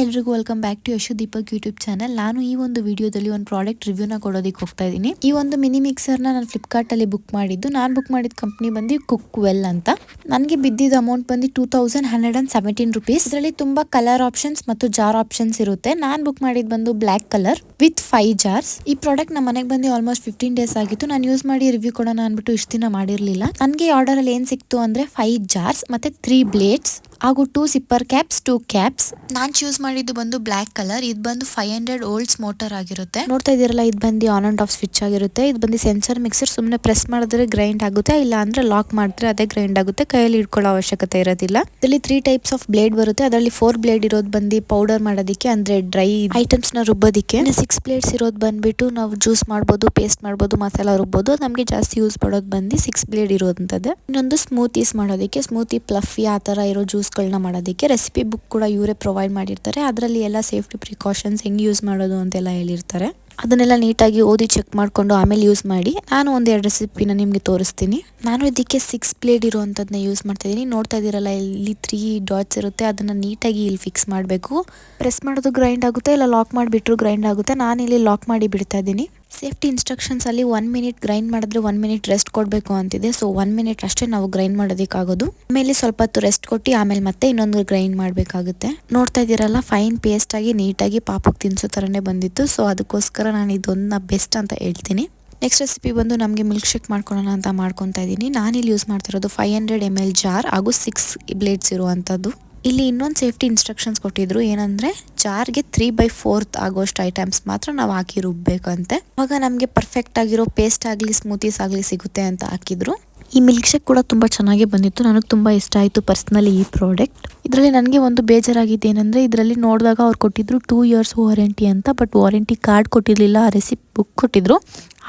ಎಲ್ರಿಗೂ welcome back to Yashu Deepak YouTube channel. ನಾನು ಈ ಒಂದು ವಿಡಿಯೋದಲ್ಲಿ ಒಂದು ಪ್ರಾಡಕ್ಟ್ ರಿವ್ಯೂನ ಕೊಡೋದಕ್ಕೆ ಹೋಗ್ತಾ ಇದ್ದೀನಿ. ಈ ಒಂದು ಮಿನಿ ಮಿಕ್ಸರ್ನ ನಾನು ಫ್ಲಿಪ್ಕಾರ್ಟಲ್ಲಿ ಬುಕ್ ಮಾಡಿದ್ದು. ನಾನು ಬುಕ್ ಮಾಡಿದ ಕಂಪ್ನಿ ಬಂದು ಕುಕ್ ವೆಲ್ ಅಂತ. ನನಗೆ ಬಿದ್ದಿದ್ದ ಅಮೌಂಟ್ ಬಂದು 2117 ರುಪೀಸ್. ಇದರಲ್ಲಿ ತುಂಬಾ ಕಲರ್ ಆಪ್ಷನ್ಸ್ ಮತ್ತು ಜಾರ್ ಆಪ್ಷನ್ಸ್ ಇರುತ್ತೆ. ನಾನು ಬುಕ್ ಮಾಡಿದ್ ಬಂದು ಬ್ಲ್ಯಾಕ್ ಕಲರ್ ವಿತ್ 5 ಜಾರ್ಸ್. ಈ ಪ್ರಾಡಕ್ಟ್ ನಮ್ಮ ಮನೆಗೆ ಬಂದು ಆಲ್ಮೋಸ್ಟ್ 15 ಡೇಸ್ ಆಗಿತ್ತು. ನಾನು ಯೂಸ್ ಮಾಡಿ ರಿವ್ಯೂ ಕೊಡೋಣ ಅನ್ಬಿಟ್ಟು ಇಷ್ಟು ದಿನ ಮಾಡಿರಲಿಲ್ಲ. ನನಗೆ ಆರ್ಡರ್ ಅಲ್ಲಿ ಏನ್ ಸಿಕ್ತು ಅಂದ್ರೆ 5 ಜಾರ್ಸ್ ಮತ್ತೆ 3 ಬ್ಲೇಡ್ಸ್ ಹಾಗೂ 2 ಸಿಪ್ಪರ್ ಕ್ಯಾಪ್ಸ್, 2 ಕ್ಯಾಪ್ಸ್. ನಾನು ಚೂಸ್ ಮಾಡಿದ್ದು ಬಂದು ಬ್ಲ್ಯಾಕ್ ಕಲರ್. ಇದು ಬಂದು 500 ವೋಲ್ಟ್ಸ್ ಮೋಟರ್ ಆಗಿರುತ್ತೆ. ನೋಡ್ತಾ ಇದೀರಲ್ಲ, ಇದು ಬಂದು ಆನ್ ಅಂಡ್ ಆಫ್ ಸ್ವಿಚ್ ಆಗಿರುತ್ತೆ. ಇದು ಬಂದು ಸೆನ್ಸರ್ ಮಿಕ್ಸರ್. ಸುಮ್ಮನೆ ಪ್ರೆಸ್ ಮಾಡಿದ್ರೆ ಗ್ರೈಂಡ್ ಆಗುತ್ತೆ, ಇಲ್ಲ ಅಂದ್ರೆ ಲಾಕ್ ಮಾಡಿದ್ರೆ ಅದೇ ಗ್ರೈಂಡ್ ಆಗುತ್ತೆ. ಕೈಯಲ್ಲಿ ಇಟ್ಕೊಳ್ಳೋ ಅವಶ್ಯಕತೆ ಇರೋದಿಲ್ಲ. ಇದರಲ್ಲಿ 3 ಟೈಪ್ಸ್ ಆಫ್ ಬ್ಲೇಡ್ ಬರುತ್ತೆ. ಅದರಲ್ಲಿ 4 ಬ್ಲೇಡ್ ಇರೋದು ಬಂದು ಪೌಡರ್ ಮಾಡೋದಕ್ಕೆ, ಅಂದ್ರೆ ಡ್ರೈ ಐಟಮ್ಸ್ ನ ರುಬ್ಬೋದಿಕ್ಕೆ. 6 ಬ್ಲೇಡ್ಸ್ ಇರೋದು ಬಂದ್ಬಿಟ್ಟು ನಾವು ಜ್ಯೂಸ್ ಮಾಡ್ಬೋದು, ಪೇಸ್ಟ್ ಮಾಡ್ಬೋದು, ಮಸಾಲಾ ರುಬ್ಬೋದು. ನಮಗೆ ಜಾಸ್ತಿ ಯೂಸ್ ಮಾಡೋದು ಬಂದು 6 ಬ್ಲೇಡ್ ಇರೋದಂತದ್ದು. ಇನ್ನೊಂದು ಸ್ಮೂತೀಸ್ ಮಾಡೋದಕ್ಕೆ, ಸ್ಮೂತಿ ಪ್ಲಫಿ ಆ ತರ ಇರೋ ಜ್ಯೂಸ್ಗಳನ್ನ ಮಾಡೋದಕ್ಕೆ. ರೆಸಿಪಿ ಬುಕ್ ಕೂಡ ಇವರೇ ಪ್ರೊವೈಡ್ ಮಾಡಿರ್ತಾರೆ. ಅದರಲ್ಲಿ ಎಲ್ಲ ಸೇಫ್ಟಿ ಪ್ರಿಕಾಷನ್ಸ್ ಹೆಂಗ್ ಯೂಸ್ ಮಾಡೋದು ಅಂತೆಲ್ಲ ಹೇಳಿರ್ತಾರೆ. ಅದನ್ನೆಲ್ಲ ನೀಟಾಗಿ ಓದಿ ಚೆಕ್ ಮಾಡ್ಕೊಂಡು ಆಮೇಲೆ ಯೂಸ್ ಮಾಡಿ. ನಾನು ಒಂದೆರಡು ರೆಸಿಪಿನ ನಿಮ್ಗೆ ತೋರಿಸ್ತೀನಿ. ನಾನು ಇದಕ್ಕೆ 6 ಬ್ಲೇಡ್ ಇರುವಂತದನ್ನ ಯೂಸ್ ಮಾಡ್ತಾ ಇದೀನಿ. ನೋಡ್ತಾ ಇದೀರಲ್ಲ, ಇಲ್ಲಿ 3 ಡಾಟ್ಸ್ ಇರುತ್ತೆ. ಅದನ್ನ ನೀಟಾಗಿ ಇಲ್ಲಿ ಫಿಕ್ಸ್ ಮಾಡಬೇಕು. ಪ್ರೆಸ್ ಮಾಡೋದು ಗ್ರೈಂಡ್ ಆಗುತ್ತೆ, ಇಲ್ಲ ಲಾಕ್ ಮಾಡಿಬಿಟ್ರು ಗ್ರೈಂಡ್ ಆಗುತ್ತೆ. ನಾನು ಇಲ್ಲಿ ಲಾಕ್ ಮಾಡಿ ಬಿಡ್ತಾ ಇದ್ದೀನಿ. ಸೇಫ್ಟಿ ಇನ್ಸ್ಟ್ರಕ್ಷನ್ಸ್ ಅಲ್ಲಿ 1 ಮಿನಿಟ್ ಗ್ರೈಂಡ್ ಮಾಡಿದ್ರೆ 1 ಮಿನಿಟ್ ರೆಸ್ಟ್ ಕೊಡಬೇಕು ಅಂತಿದೆ. ಸೊ 1 ಮಿನಿಟ್ ಅಷ್ಟೇ ನಾವು ಗ್ರೈಂಡ್ ಮಾಡೋದಕ್ಕಾಗೋದು. ಆಮೇಲೆ ಸ್ವಲ್ಪ ಹೊತ್ತು ರೆಸ್ಟ್ ಕೊಟ್ಟು ಆಮೇಲೆ ಮತ್ತೆ ಇನ್ನೊಂದು ಗ್ರೈಂಡ್ ಮಾಡಬೇಕಾಗುತ್ತೆ. ನೋಡ್ತಾ ಇದೀರಲ್ಲ, ಫೈನ್ ಪೇಸ್ಟ್ ಆಗಿ ನೀಟಾಗಿ ಪಾಪಕ್ಕೆ ತಿನ್ಸೋ ತರನೇ ಬಂದಿತ್ತು. ಸೊ ಅದಕ್ಕೋಸ್ಕರ ನಾನು ಇದೊಂದನ್ನ ಬೆಸ್ಟ್ ಅಂತ ಹೇಳ್ತೀನಿ. ನೆಕ್ಸ್ಟ್ ರೆಸಿಪಿ ಬಂದು ನಮಗೆ ಮಿಲ್ಕ್ ಶೇಕ್ ಮಾಡ್ಕೊಳ್ಳೋಣ ಅಂತ ಮಾಡ್ಕೊತಾ ಇದ್ದೀನಿ. ನಾನಿಲ್ಲಿ ಯೂಸ್ ಮಾಡ್ತಿರೋದು 500 ml ಜಾರ್ ಹಾಗೂ 6 ಬ್ಲೇಡ್ಸ್ ಇರುವಂಥದ್ದು. ಇಲ್ಲಿ ಇನ್ನೊಂದು ಸೇಫ್ಟಿ ಇನ್ಸ್ಟ್ರಕ್ಷನ್ಸ್ ಕೊಟ್ಟಿದ್ರು. ಏನಂದ್ರೆ ಜಾರ್ಗೆ 3/4 ಆಗೋಷ್ಟು ಐಟಮ್ಸ್ ಮಾತ್ರ ನಾವು ಹಾಕಿ ರುಬ್ಬೇಕಂತೆ. ಅವಾಗ ನಮಗೆ ಪರ್ಫೆಕ್ಟ್ ಆಗಿರೋ ಪೇಸ್ಟ್ ಆಗಲಿ ಸ್ಮೂತೀಸ್ ಆಗಲಿ ಸಿಗುತ್ತೆ ಅಂತ ಹಾಕಿದ್ರು. ಈ ಮಿಲ್ಕ್ ಶೇಕ್ ಕೂಡ ತುಂಬಾ ಚೆನ್ನಾಗಿ ಬಂದಿತ್ತು. ನನಗೆ ತುಂಬಾ ಇಷ್ಟ ಆಯಿತು ಪರ್ಸನಲಿ ಈ ಪ್ರಾಡಕ್ಟ್. ಇದರಲ್ಲಿ ನನಗೆ ಒಂದು ಬೇಜಾರಾಗಿದ್ದು ಏನಂದ್ರೆ, ಇದರಲ್ಲಿ ನೋಡಿದಾಗ ಅವ್ರು ಕೊಟ್ಟಿದ್ರು 2 years ವಾರಂಟಿ ಅಂತ. ಬಟ್ ವಾರಂಟಿ ಕಾರ್ಡ್ ಕೊಟ್ಟಿರಲಿಲ್ಲ, ರೆಸಿಪಿ ಬುಕ್ ಕೊಟ್ಟಿದ್ರು.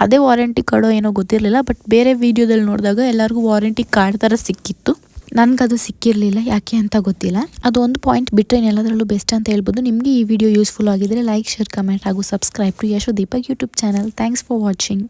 ಅದೇ ವಾರಂಟಿ ಕಾರ್ಡೋ ಏನೋ ಗೊತ್ತಿರಲಿಲ್ಲ. ಬಟ್ ಬೇರೆ ವಿಡಿಯೋದಲ್ಲಿ ನೋಡಿದಾಗ ಎಲ್ಲರಿಗೂ ವಾರಂಟಿ ಕಾರ್ಡ್ ಥರ ಸಿಕ್ಕಿತ್ತು. ನನಗದು ಸಿಕ್ಕಿರಲಿಲ್ಲ, ಯಾಕೆ ಅಂತ ಗೊತ್ತಿಲ್ಲ. ಅದು ಒಂದು ಪಾಯಿಂಟ್ ಬಿಟ್ಟರೆ ಎಲ್ಲದರಲ್ಲೂ ಬೆಸ್ಟ್ ಅಂತ ಹೇಳ್ಬೋದು. ನಿಮಗೆ ಈ ವಿಡಿಯೋ ಯೂಸ್ಫುಲ್ ಆಗಿದ್ರೆ ಲೈಕ್, ಶೇರ್, ಕಮೆಂಟ್ ಹಾಗೂ subscribe to Yashu Deepak YouTube channel. Thanks for watching.